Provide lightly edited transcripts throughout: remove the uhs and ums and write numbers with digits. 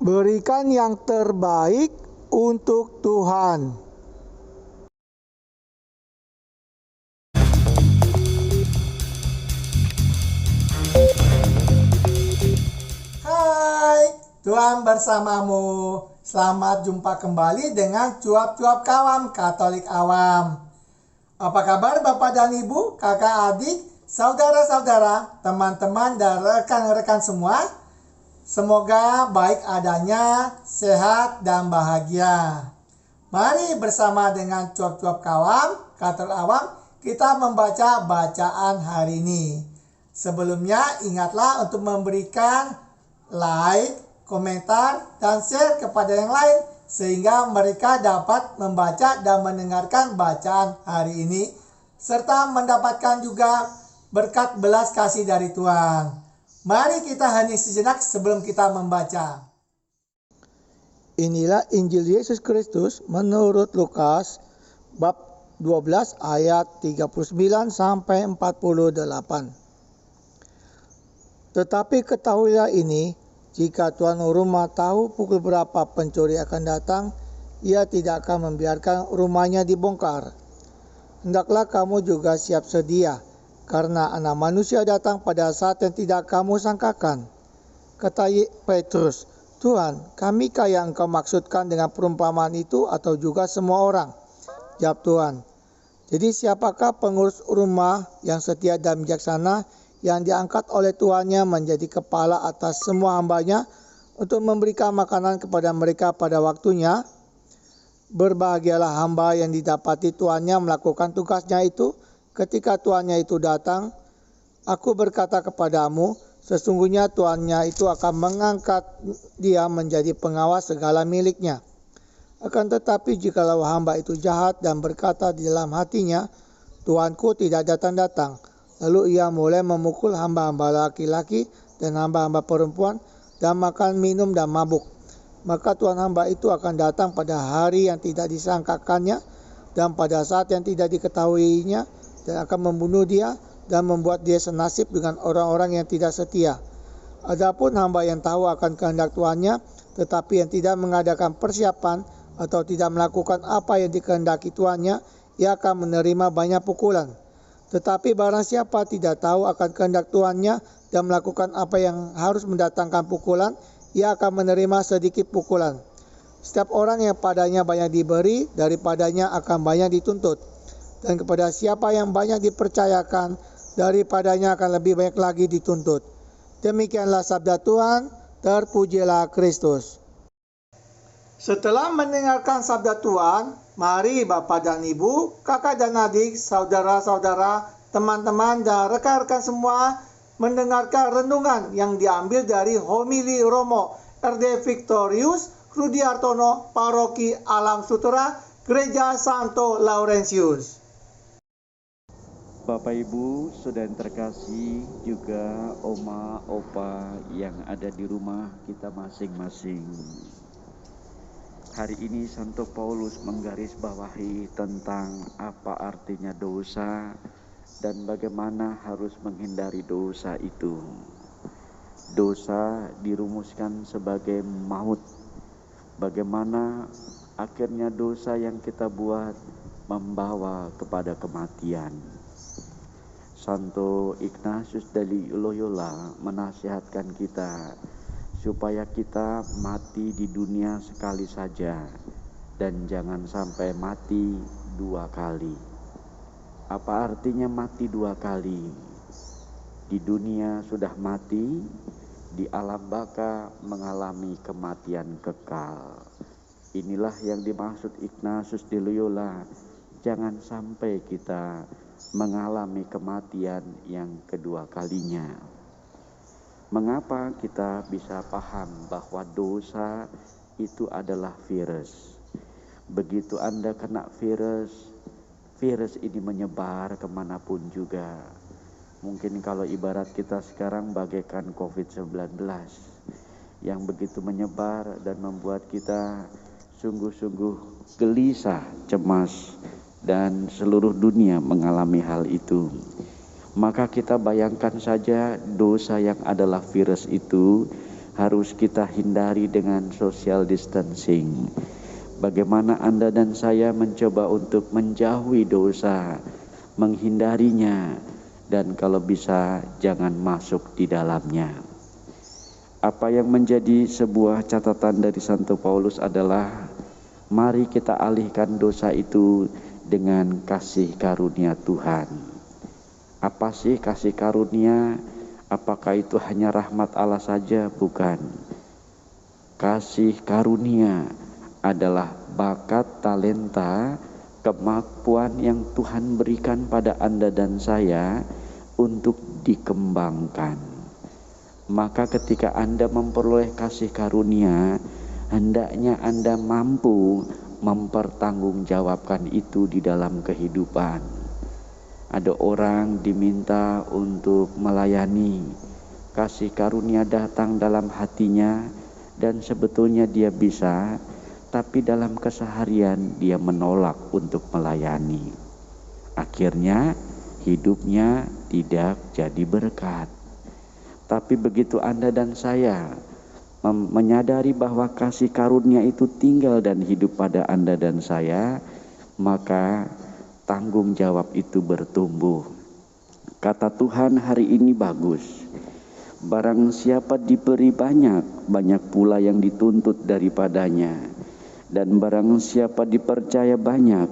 Berikan yang terbaik untuk Tuhan. Hai, Tuhan bersamamu. Selamat jumpa kembali dengan Cuap-Cuap Kawam Katolik Awam. Apa kabar Bapak dan Ibu, kakak adik, saudara-saudara, teman-teman dan rekan-rekan semua? Semoga baik adanya, sehat dan bahagia. Mari bersama dengan Cuap-Cuap Kawam Katolik Awam kita membaca bacaan hari ini. Sebelumnya ingatlah untuk memberikan like, komentar, dan share kepada yang lain sehingga mereka dapat membaca dan mendengarkan bacaan hari ini serta mendapatkan juga berkat belas kasih dari Tuhan. Mari kita hening sejenak sebelum kita membaca. Inilah Injil Yesus Kristus menurut Lukas bab 12 ayat 39 sampai 48. Tetapi ketahuilah ini, jika tuan rumah tahu pukul berapa pencuri akan datang, ia tidak akan membiarkan rumahnya dibongkar. Hendaklah kamu juga siap sedia, karena Anak Manusia datang pada saat yang tidak kamu sangkakan. Kata Petrus, Tuhan, kamikah yang engkau maksudkan dengan perumpamaan itu atau juga semua orang? Jawab Tuhan, jadi siapakah pengurus rumah yang setia dan bijaksana yang diangkat oleh tuannya menjadi kepala atas semua hambanya untuk memberikan makanan kepada mereka pada waktunya? Berbahagialah hamba yang didapati tuannya melakukan tugasnya itu ketika tuannya itu datang. Aku berkata kepadamu, sesungguhnya tuannya itu akan mengangkat dia menjadi pengawas segala miliknya. Akan tetapi jikalau hamba itu jahat dan berkata di dalam hatinya, Tuanku tidak datang-datang, lalu ia mulai memukul hamba-hamba laki-laki dan hamba-hamba perempuan dan makan, minum, dan mabuk. Maka tuan hamba itu akan datang pada hari yang tidak disangkakannya dan pada saat yang tidak diketahuinya dan akan membunuh dia dan membuat dia senasib dengan orang-orang yang tidak setia. Adapun hamba yang tahu akan kehendak tuannya tetapi yang tidak mengadakan persiapan atau tidak melakukan apa yang dikehendaki tuannya, ia akan menerima banyak pukulan. Tetapi barang siapa tidak tahu akan kehendak tuannya dan melakukan apa yang harus mendatangkan pukulan, ia akan menerima sedikit pukulan. Setiap orang yang padanya banyak diberi, daripadanya akan banyak dituntut. Dan kepada siapa yang banyak dipercayakan, daripadanya akan lebih banyak lagi dituntut. Demikianlah sabda Tuhan, terpujilah Kristus. Setelah mendengarkan sabda Tuhan, mari Bapak dan Ibu, kakak dan adik, saudara-saudara, teman-teman dan rekan-rekan semua mendengarkan renungan yang diambil dari homili Romo RD Victorius Rudiartono, Paroki Alam Sutera, Gereja Santo Laurentius. Bapak Ibu, saudara yang terkasih, juga oma, opa yang ada di rumah kita masing-masing. Hari ini Santo Paulus menggarisbawahi tentang apa artinya dosa dan bagaimana harus menghindari dosa itu. Dosa dirumuskan sebagai maut. Bagaimana akhirnya dosa yang kita buat membawa kepada kematian. Santo Ignatius dari Loyola menasihatkan kita supaya kita mati di dunia sekali saja dan jangan sampai mati 2 kali. Apa artinya mati 2 kali? Di dunia sudah mati, di alam baka mengalami kematian kekal. Inilah yang dimaksud Ignatius de Loyola. Jangan sampai kita mengalami kematian yang kedua kalinya. Mengapa kita bisa paham bahwa dosa itu adalah virus? Begitu Anda kena virus ini menyebar kemanapun juga. Mungkin kalau ibarat kita sekarang bagaikan COVID-19 yang begitu menyebar dan membuat kita sungguh-sungguh gelisah, cemas, dan seluruh dunia mengalami hal itu. Maka kita bayangkan saja dosa yang adalah virus itu harus kita hindari dengan social distancing. Bagaimana Anda dan saya mencoba untuk menjauhi dosa, menghindarinya, dan kalau bisa jangan masuk di dalamnya. Apa yang menjadi sebuah catatan dari Santo Paulus adalah mari kita alihkan dosa itu dengan kasih karunia Tuhan. Apa sih kasih karunia? Apakah itu hanya rahmat Allah saja? Bukan. Kasih karunia adalah bakat, talenta, kemampuan yang Tuhan berikan pada Anda dan saya untuk dikembangkan. Maka ketika Anda memperoleh kasih karunia, hendaknya Anda mampu mempertanggungjawabkan itu di dalam kehidupan. Ada orang diminta untuk melayani, kasih karunia datang dalam hatinya dan sebetulnya dia bisa, tapi dalam keseharian dia menolak untuk melayani. Akhirnya hidupnya tidak jadi berkat. Tapi begitu Anda dan saya menyadari bahwa kasih karunia itu tinggal dan hidup pada Anda dan saya, maka tanggung jawab itu bertumbuh. Kata Tuhan hari ini bagus. Barang siapa diberi banyak, banyak pula yang dituntut daripadanya. Dan barang siapa dipercaya banyak,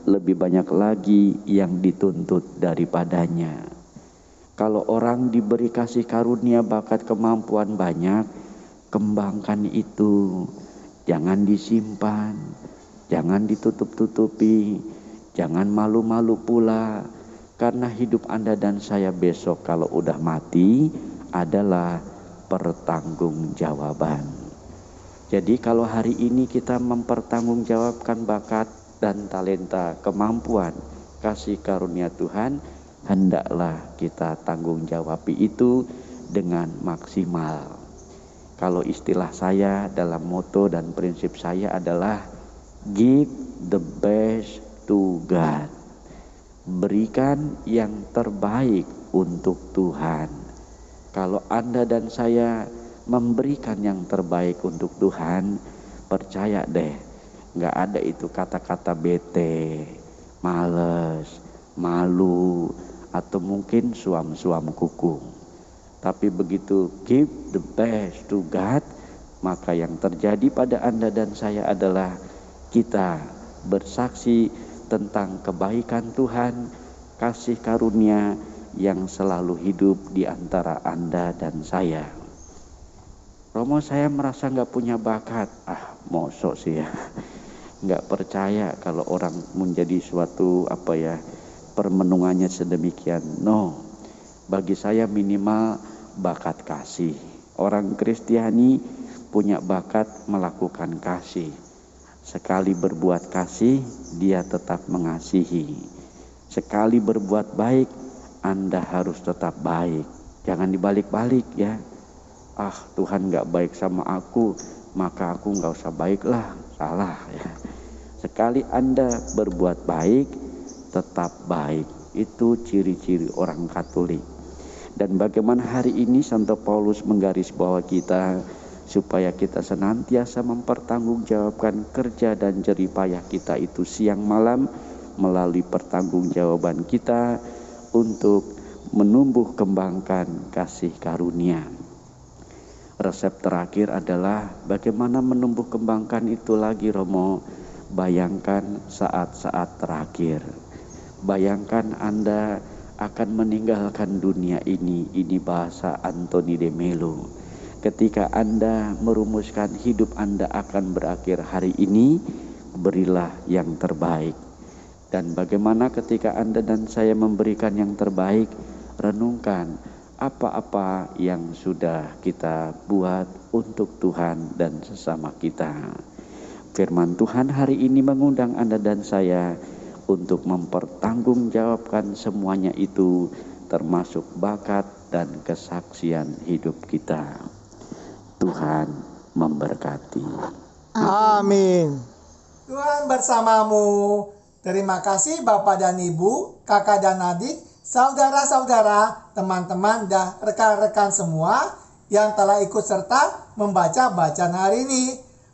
lebih banyak lagi yang dituntut daripadanya. Kalau orang diberi kasih karunia bakat kemampuan banyak, kembangkan itu. Jangan disimpan, jangan ditutup-tutupi, jangan malu-malu pula. Karena hidup Anda dan saya besok kalau udah mati adalah pertanggungjawaban. Jadi kalau hari ini kita mempertanggungjawabkan bakat dan talenta, kemampuan, kasih karunia Tuhan, hendaklah kita tanggung jawabi itu dengan maksimal. Kalau istilah saya dalam moto dan prinsip saya adalah give the best to God. Berikan yang terbaik untuk Tuhan. Kalau Anda dan saya memberikan yang terbaik untuk Tuhan, percaya deh, gak ada itu kata-kata bete, males, malu, atau mungkin suam-suam kuku. Tapi begitu give the best to God, maka yang terjadi pada Anda dan saya adalah kita bersaksi tentang kebaikan Tuhan, kasih karunia yang selalu hidup di antara Anda dan saya. Romo, saya merasa gak punya bakat. Mosok sih ya. Gak percaya kalau orang menjadi suatu permenungannya sedemikian. No, bagi saya minimal bakat kasih. Orang Kristiani punya bakat melakukan kasih. Sekali berbuat kasih, dia tetap mengasihi. Sekali berbuat baik, Anda harus tetap baik. Jangan dibalik-balik ya. Tuhan gak baik sama aku, maka aku gak usah baiklah. Salah ya. Sekali Anda berbuat baik, tetap baik. Itu ciri-ciri orang Katolik. Dan bagaimana hari ini Santo Paulus menggarisbawahi kita supaya kita senantiasa mempertanggungjawabkan kerja dan jerih payah kita itu siang malam melalui pertanggungjawaban kita untuk menumbuh kembangkan kasih karunia. Resep terakhir adalah bagaimana menumbuh kembangkan itu lagi, Romo. Bayangkan saat-saat terakhir. Bayangkan Anda akan meninggalkan dunia ini. Ini bahasa Anthony de Mello. Ketika Anda merumuskan hidup Anda akan berakhir hari ini, berilah yang terbaik. Dan bagaimana ketika Anda dan saya memberikan yang terbaik, renungkan apa-apa yang sudah kita buat untuk Tuhan dan sesama kita. Firman Tuhan hari ini mengundang Anda dan saya untuk mempertanggungjawabkan semuanya itu, termasuk bakat dan kesaksian hidup kita. Tuhan memberkati. Amin. Tuhan bersamamu. Terima kasih Bapak dan Ibu, kakak dan adik, saudara-saudara, teman-teman dan rekan-rekan semua yang telah ikut serta membaca bacaan hari ini.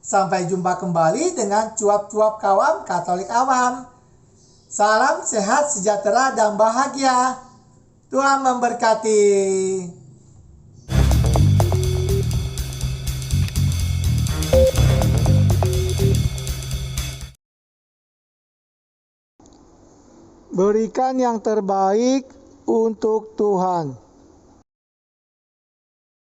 Sampai jumpa kembali dengan cuap-cuap kawan Katolik awam. Salam sehat, sejahtera, dan bahagia. Tuhan memberkati. Berikan yang terbaik untuk Tuhan.